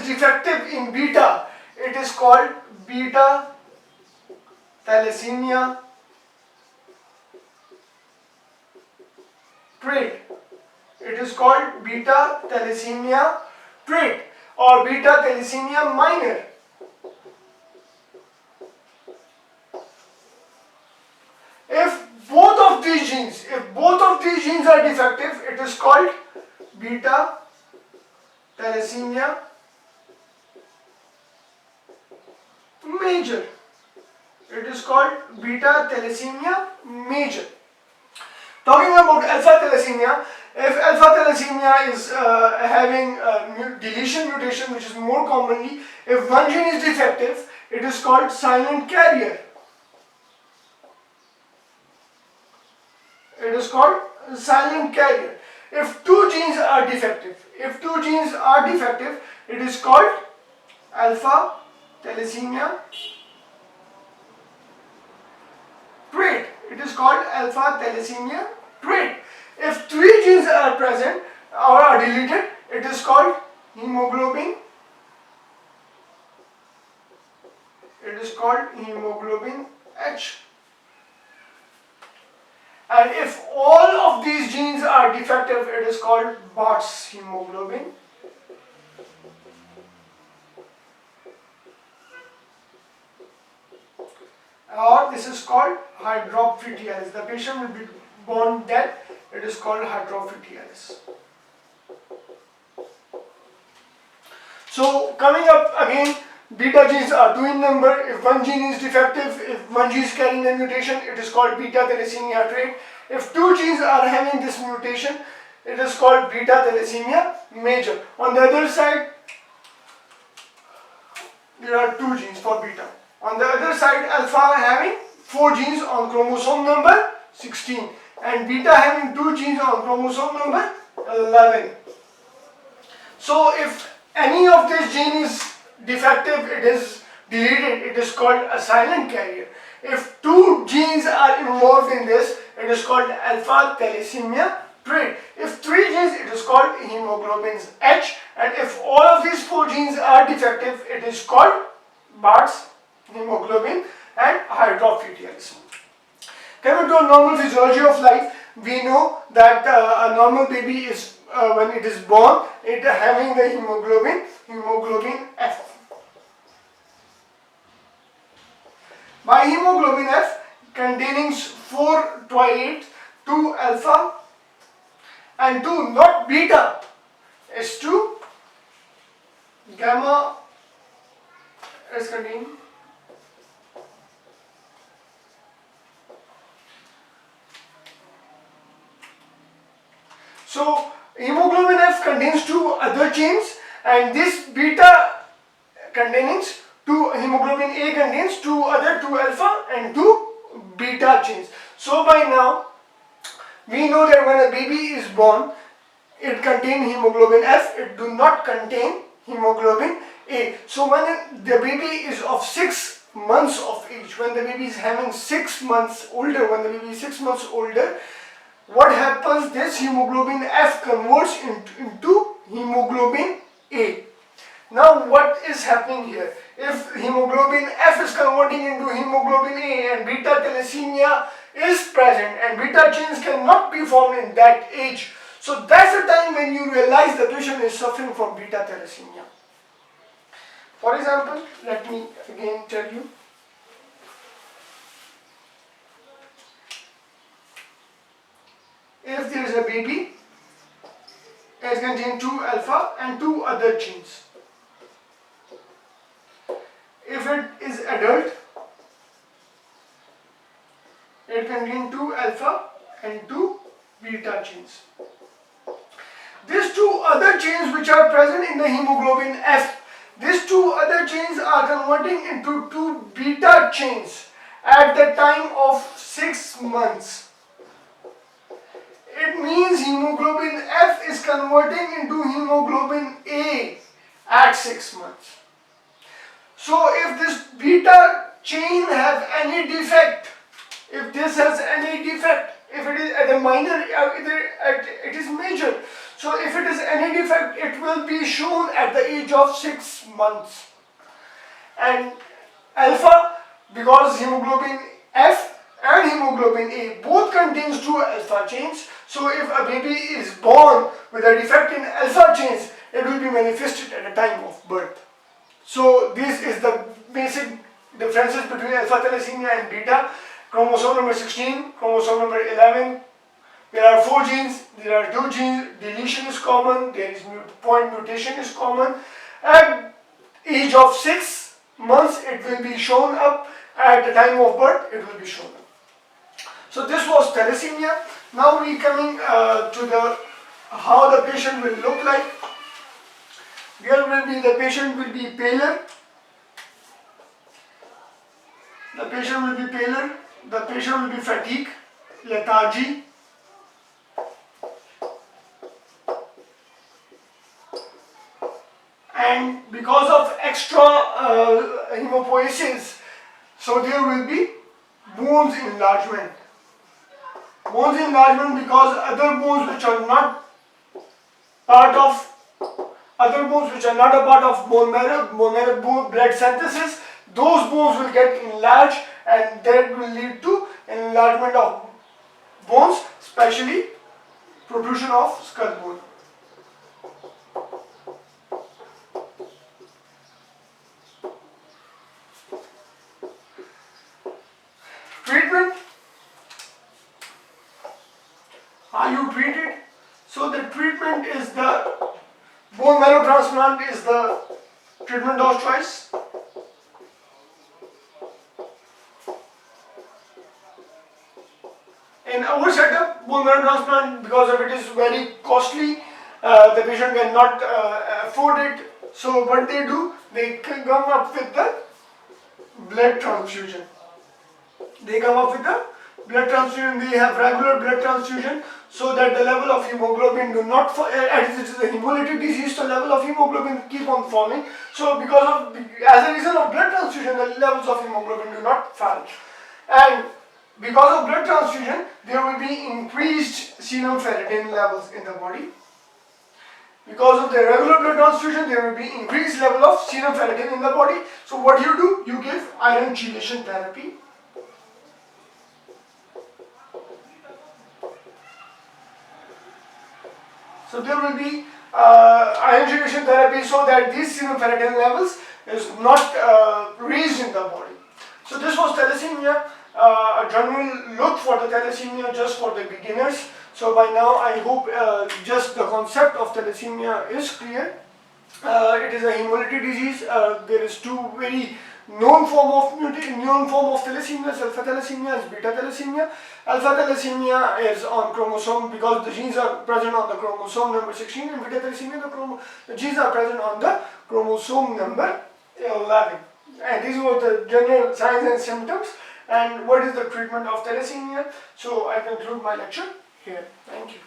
is defective in beta, it is called beta thalassemia trait. It is called beta thalassemia trait or beta thalassemia minor. If both of these genes are defective, it is called beta thalassemia major. It is called beta thalassemia major. Talking about alpha thalassemia, if alpha thalassemia is having a deletion mutation, which is more commonly, if one gene is defective, it is called silent carrier. It is called silent carrier. If two genes are defective, it is called alpha thalassemia trait. It is called alpha thalassemia trait. If three genes are present or are deleted, it is called hemoglobin. It is called hemoglobin H. And if all of these genes are defective, it is called Bart's hemoglobin. Or this is called hydroxyfetialis. The patient will be born dead. It is called hydroxyfetialis. So coming up again, beta genes are 2 in number. If one gene is defective, if one gene is carrying a mutation, it is called beta thalassemia trait. If two genes are having this mutation, it is called beta thalassemia major. On the other side, there are 2 genes for beta. On the other side, alpha having 4 genes on chromosome number 16 and beta having 2 genes on chromosome number 11. So if any of this gene is defective, it is deleted, it is called a silent carrier. If 2 genes are involved in this, it is called alpha thalassemia trait. If 3 genes, it is called hemoglobin H, and if all of these 4 genes are defective, it is called Bart's hemoglobin and hydroxyfetialis. Coming to a normal physiology of life, we know that a normal baby is when it is born, it having the hemoglobin F. By hemoglobin F containing 4 to 8, 2 alpha and 2 not beta, is 2 gamma is contained. So hemoglobin F contains 2 other chains, and this beta containing 2 hemoglobin A contains 2 other 2 alpha and 2 beta chains. So by now we know that when a baby is born, it contains hemoglobin F, it do not contain hemoglobin A. So when the baby is of 6 months of age, when the baby is having 6 months older, what happens? This hemoglobin F converts into hemoglobin A. Now what is happening here? If hemoglobin F is converting into hemoglobin A and beta thalassemia is present and beta chains cannot be formed in that age, so that's the time when you realize the patient is suffering from beta thalassemia. For example, let me again tell you. If there is a baby, it contains 2 alpha and 2 other genes. If it is adult, it contains 2 alpha and 2 beta genes. These 2 other genes which are present in the hemoglobin F, these 2 other genes are converting into 2 beta chains at the time of 6 months. It means hemoglobin F is converting into hemoglobin A at 6 months. So if this beta chain have any defect, if this has any defect, if it is at a minor, it is major. So if it is any defect, it will be shown at the age of 6 months. And alpha, because hemoglobin F and hemoglobin A both contains two alpha chains, so if a baby is born with a defect in alpha chains, it will be manifested at the time of birth. So this is the basic differences between alpha thalassemia and beta. Chromosome number 16, chromosome number 11. There are 4 genes, there are 2 genes, deletion is common, there is point mutation is common. At age of 6 months it will be shown up, at the time of birth it will be shown up. So this was thalassemia. Now we coming to the how the patient will look like. There will be, the patient will be paler. The patient will be paler. The patient will be fatigue, lethargy. And because of extra hemopoiesis, so there will be bones enlargement. Bones enlargement because other bones which are not part of bone marrow blood synthesis, those bones will get enlarged, and that will lead to enlargement of bones, especially protrusion of skull bone. Treatment. Are you treated? So the treatment is the bone marrow transplant is the treatment of choice. In our setup, bone marrow transplant, because of it is very costly, the patient cannot afford it. So what they do, they come up with the blood transfusion. They come up with the blood transfusion. They have regular blood transfusion, so that the level of hemoglobin do not fall. As it is a hemolytic disease, the level of hemoglobin keep on falling. So as a reason of blood transfusion, the levels of hemoglobin do not fall. And because of blood transfusion, there will be increased serum ferritin levels in the body. Because of the regular blood transfusion, there will be increased level of serum ferritin in the body. So what you do, you give iron chelation therapy. So there will be iron chelation therapy, so that these serum ferritin levels is not raised in the body. So this was thalassemia, a general look for the thalassemia just for the beginners. So by now I hope just the concept of thalassemia is clear. It is a hemolytic disease. There is two very known form of thalassemia: alpha thalassemia and beta thalassemia. Alpha thalassemia is on chromosome, because the genes are present on the chromosome number 16, and beta thalassemia the genes are present on the chromosome number 11. And these were the general signs and symptoms, and what is the treatment of thalassemia. So I conclude my lecture here. Thank you.